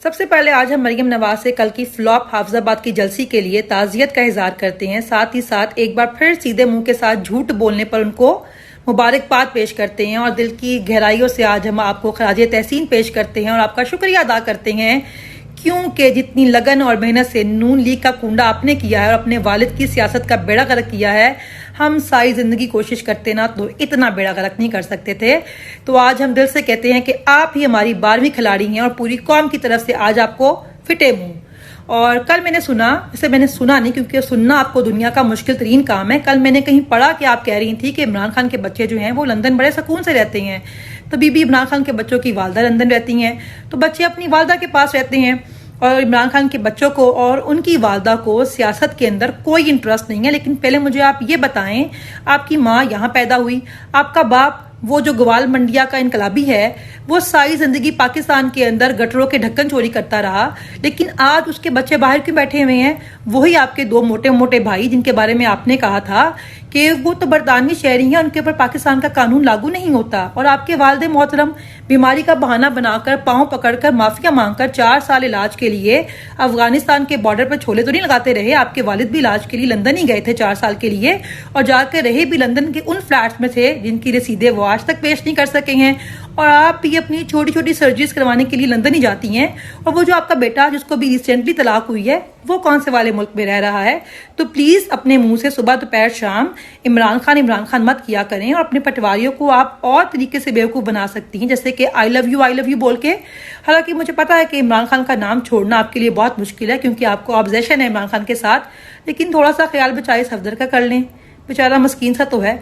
سب سے پہلے آج ہم مریم نواز سے کل کی فلاپ حافظ آباد کی جلسی کے لیے تعزیت کا اظہار کرتے ہیں، ساتھ ہی ساتھ ایک بار پھر سیدھے منہ کے ساتھ جھوٹ بولنے پر ان کو مبارکباد پیش کرتے ہیں، اور دل کی گہرائیوں سے آج ہم آپ کو خراج تحسین پیش کرتے ہیں اور آپ کا شکریہ ادا کرتے ہیں، کیونکہ جتنی لگن اور محنت سے نون لیگ کا کنڈا آپ نے کیا ہے اور اپنے والد کی سیاست کا بیڑا غرق کیا ہے، ہم ساری زندگی کوشش کرتے نا تو اتنا بیڑا غرق نہیں کر سکتے تھے۔ تو آج ہم دل سے کہتے ہیں کہ آپ ہی ہماری 12ویں کھلاڑی ہیں اور پوری قوم کی طرف سے آج آپ کو فٹے منہ۔ اور کل میں نے سنا، اسے میں نے سنا نہیں کیونکہ سننا آپ کو دنیا کا مشکل ترین کام ہے، کل میں نے کہیں پڑھا کہ آپ کہہ رہی تھی کہ عمران خان کے بچے جو ہیں وہ لندن بڑے سکون سے رہتے ہیں، تو بی بی عمران خان کے بچوں کی والدہ لندن رہتی ہیں، تو بچے اپنی والدہ کے پاس رہتے ہیں، اور عمران خان کے بچوں کو اور ان کی والدہ کو سیاست کے اندر کوئی انٹرسٹ نہیں ہے۔ لیکن پہلے مجھے آپ یہ بتائیں، آپ کی ماں یہاں پیدا ہوئی، آپ کا باپ وہ جو گوال منڈیا کا انقلابی ہے وہ ساری زندگی پاکستان کے اندر گٹروں کے ڈھکن چوری کرتا رہا، لیکن آج اس کے بچے باہر کیوں بیٹھے ہوئے ہیں؟ وہی آپ کے دو موٹے موٹے بھائی جن کے بارے میں آپ نے کہا تھا کہ وہ تو برطانوی شہری ہیں، ان کے اوپر پاکستان کا قانون لاگو نہیں ہوتا، اور آپ کے والد محترم بیماری کا بہانہ بنا کر پاؤں پکڑ کر معافیا مانگ کر 4 سال علاج کے لیے افغانستان کے بارڈر پر چھولے تو نہیں لگاتے رہے، آپ کے والد بھی علاج کے لیے لندن ہی گئے تھے 4 سال کے لیے، اور جا کے رہے بھی لندن کے ان فلیٹس میں تھے جن کی رسیدیں وہ آج تک پیش نہیں کر سکے ہیں، اور آپ بھی اپنی چھوٹی چھوٹی سرجریز کروانے کے لیے لندن ہی جاتی ہیں، اور وہ جو آپ کا بیٹا جس کو بھی ریسنٹلی طلاق ہوئی ہے وہ کون سے والے ملک میں رہ رہا ہے؟ تو پلیز اپنے منہ سے صبح دوپہر شام عمران خان مت کیا کریں، اور اپنے پٹواریوں کو آپ اور طریقے سے بیوقوف بنا سکتی ہیں، جیسے کہ آئی لو یو بول کے۔ حالانکہ مجھے پتا ہے کہ عمران خان کا نام چھوڑنا آپ کے لیے بہت مشکل ہے کیونکہ آپ کو آبزیشن ہے عمران خان کے ساتھ، لیکن تھوڑا سا خیال بچائے صفدر کا کر لیں، بیچارہ مسکین سا تو ہے۔